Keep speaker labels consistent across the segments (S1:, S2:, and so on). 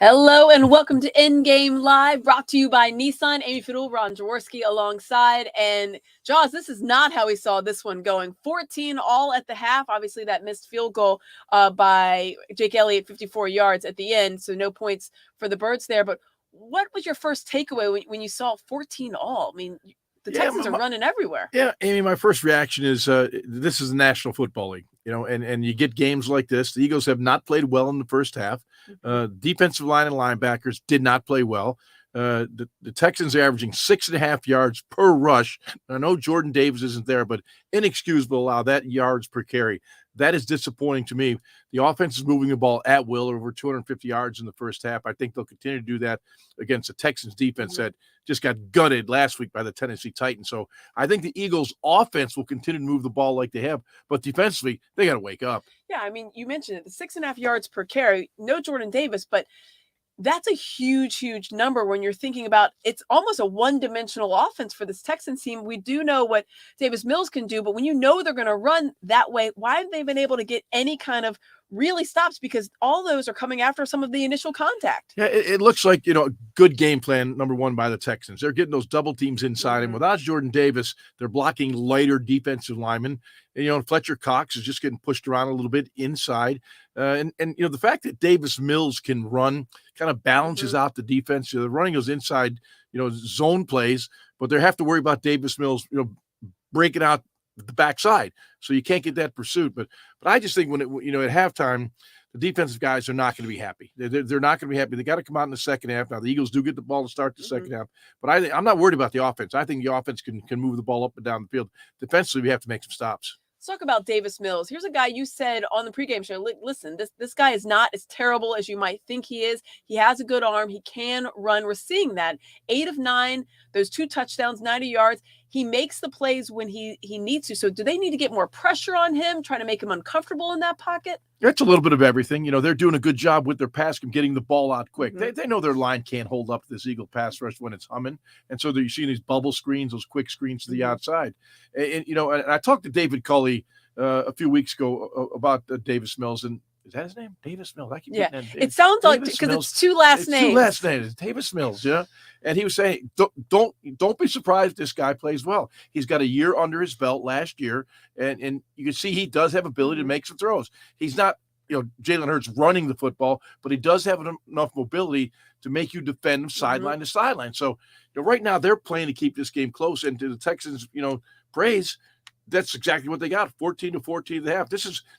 S1: Hello and welcome to Endgame Live, brought to you by Nissan. Amy Fadool, Ron Jaworski alongside. And Jaws, this is not how we saw this one going. 14 all at the half. Obviously, that missed field goal by Jake Elliott, 54 yards at the end. So no points for the Birds there. But what was your first takeaway when you saw 14 all? I mean, the Texans are running everywhere.
S2: Yeah, Amy, my first reaction is this is the National Football League, and you get games like this. The Eagles have not played well in the first half. Defensive line and linebackers did not play well. The Texans are averaging 6.5 yards per rush. I know Jordan Davis isn't there, but inexcusable to allow that yards per carry. That is disappointing to me. The offense is moving the ball at will over 250 yards in the first half. I think they'll continue to do that against the Texans defense that just got gutted last week by the Tennessee Titans. So I think the Eagles offense will continue to move the ball like they have, but defensively, they got to wake up.
S1: Yeah, I mean, you mentioned it, the 6.5 yards per carry, no Jordan Davis, but that's a huge, huge number when you're thinking about it's almost a one-dimensional offense for this Texans team. We do know what Davis Mills can do, but when you know they're going to run that way, why have they been able to get any kind of really stops? Because all those are coming after some of the initial contact.
S2: Yeah, it looks like, good game plan, number one, by the Texans. They're getting those double teams inside, and without Jordan Davis, they're blocking lighter defensive linemen. And, Fletcher Cox is just getting pushed around a little bit inside. And the fact that Davis Mills can run kind of balances out the defense. They're running those inside, zone plays, but they have to worry about Davis Mills, breaking out the backside. So you can't get that pursuit. But I just think when at halftime, the defensive guys are not going to be happy. They're not going to be happy. They got to come out in the second half. Now the Eagles do get the ball to start the second half, but I'm not worried about the offense. I think the offense can move the ball up and down the field. Defensively, we have to make some stops.
S1: Let's talk about Davis Mills. Here's a guy you said on the pregame show, listen, this guy is not as terrible as you might think he is. He has a good arm. He can run. We're seeing that. 8 of 9, those 2 touchdowns, 90 yards. He makes the plays when he needs to. So do they need to get more pressure on him, trying to make him uncomfortable in that pocket?
S2: It's a little bit of everything. They're doing a good job with their pass game, getting the ball out quick. They know their line can't hold up this Eagle pass rush when it's humming. And so you're seeing these bubble screens, those quick screens to the outside. And I talked to David Culley a few weeks ago about Davis Mills, and is that his name? Davis Mills. I keep getting that.
S1: It sounds like because it's 2 last names.
S2: 2 last names. It's Davis Mills, yeah. And he was saying, don't be surprised if this guy plays well. He's got a year under his belt last year, and you can see he does have ability to make some throws. He's not, Jalen Hurts running the football, but he does have enough mobility to make you defend him sideline to sideline. So right now they're playing to keep this game close, and to the Texans, praise. That's exactly what they got, 14-14 at the half.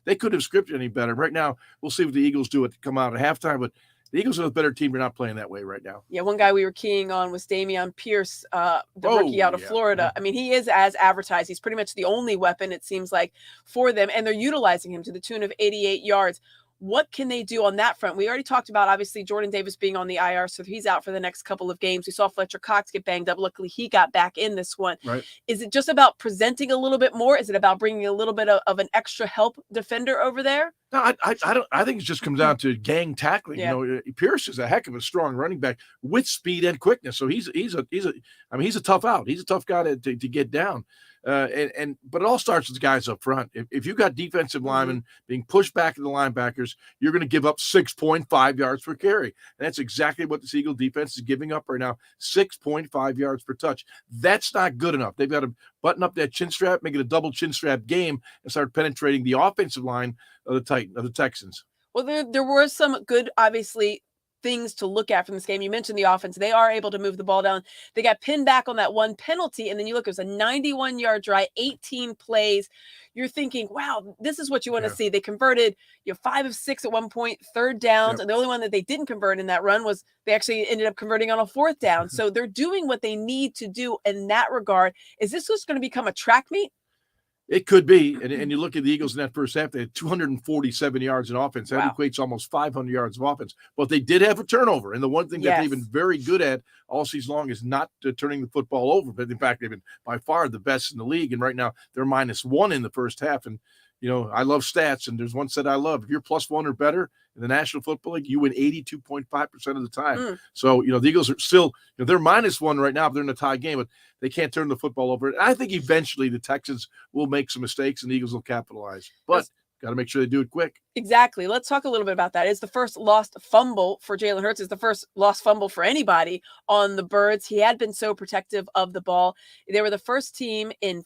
S2: They couldn't have scripted any better. Right now, we'll see what the Eagles do to come out at halftime, but the Eagles are the better team. They're not playing that way right now.
S1: Yeah, one guy we were keying on was Dameon Pierce, the rookie out of Florida. I mean, he is as advertised. He's pretty much the only weapon, it seems like, for them, and they're utilizing him to the tune of 88 yards. What can they do on that front? We already talked about, obviously, Jordan Davis being on the IR, so he's out for the next couple of games. We saw Fletcher Cox get banged up. Luckily, he got back in this one.
S2: Right.
S1: Is it just about presenting a little bit more? Is it about bringing a little bit of an extra help defender over there?
S2: No, I think it just comes down to gang tackling. Yeah. Pierce is a heck of a strong running back with speed and quickness. So he's a tough out. He's a tough guy to get down. But it all starts with the guys up front. If you got defensive linemen being pushed back to the linebackers, you're going to give up 6.5 yards per carry. And that's exactly what the Eagle defense is giving up right now, 6.5 yards per touch. That's not good enough. They've got to button up that chin strap, make it a double chin strap game, and start penetrating the offensive line of the Texans.
S1: Well, there were some good, obviously, things to look at from this game. You mentioned the offense. They are able to move the ball down. They got pinned back on that one penalty, and then you look, it was a 91-yard drive, 18 plays. You're thinking, wow, this is what you want to see. They converted 5 of 6 at one point, third downs, and the only one that they didn't convert in that run was they actually ended up converting on a 4th down. So they're doing what they need to do in that regard. Is this just going to become a track meet?
S2: It could be. And you look at the Eagles in that first half, they had 247 yards in offense. That equates almost 500 yards of offense. But they did have a turnover. And the one thing that they've been very good at all season long is not turning the football over. But in fact, they've been by far the best in the league. And right now they're -1 in the first half. And, I love stats. And there's one stat I love. If you're +1 or better in the National Football League, you win 82.5% of the time. So, the Eagles are still, they're -1 right now, but they're in a tie game, but they can't turn the football over. And I think eventually the Texans will make some mistakes and the Eagles will capitalize. But Got to make sure they do it quick.
S1: Exactly. Let's talk a little bit about that. It's the first lost fumble for Jalen Hurts. It's the first lost fumble for anybody on the Birds. He had been so protective of the ball. They were the first team in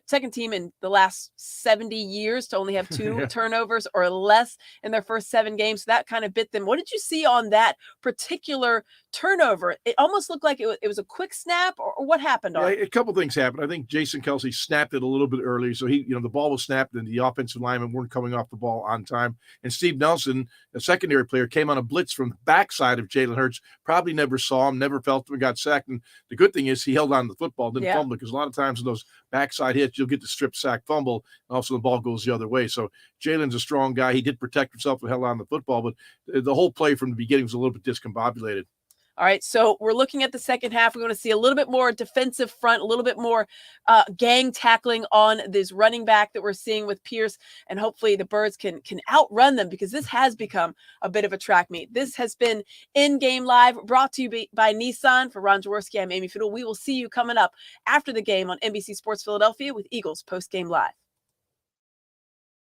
S1: second team in the last 70 years to only have 2 turnovers or less in their first 7 games. So that kind of bit them. What did you see on that particular turnover? It almost looked like it was a quick snap, or what happened on it?
S2: A couple things happened. I think Jason Kelsey snapped it a little bit early. So the ball was snapped and the offensive linemen weren't coming off the ball on time. And Steve Nelson, a secondary player, came on a blitz from the backside of Jalen Hurts, probably never saw him, never felt him, and got sacked. And the good thing is he held on to the football, didn't fumble, because a lot of times in those backside hits, you'll get the strip sack fumble, and also the ball goes the other way. So Jalen's a strong guy. He did protect himself and held on to the football, but the whole play from the beginning was a little bit discombobulated.
S1: All right, so we're looking at the second half. We're going to see a little bit more defensive front, a little bit more gang tackling on this running back that we're seeing with Pierce, and hopefully the Birds can outrun them, because this has become a bit of a track meet. This has been In Game Live, brought to you by Nissan. For Ron Jaworski, I'm Amy Fadool. We will see you coming up after the game on NBC Sports Philadelphia with Eagles Post Game Live.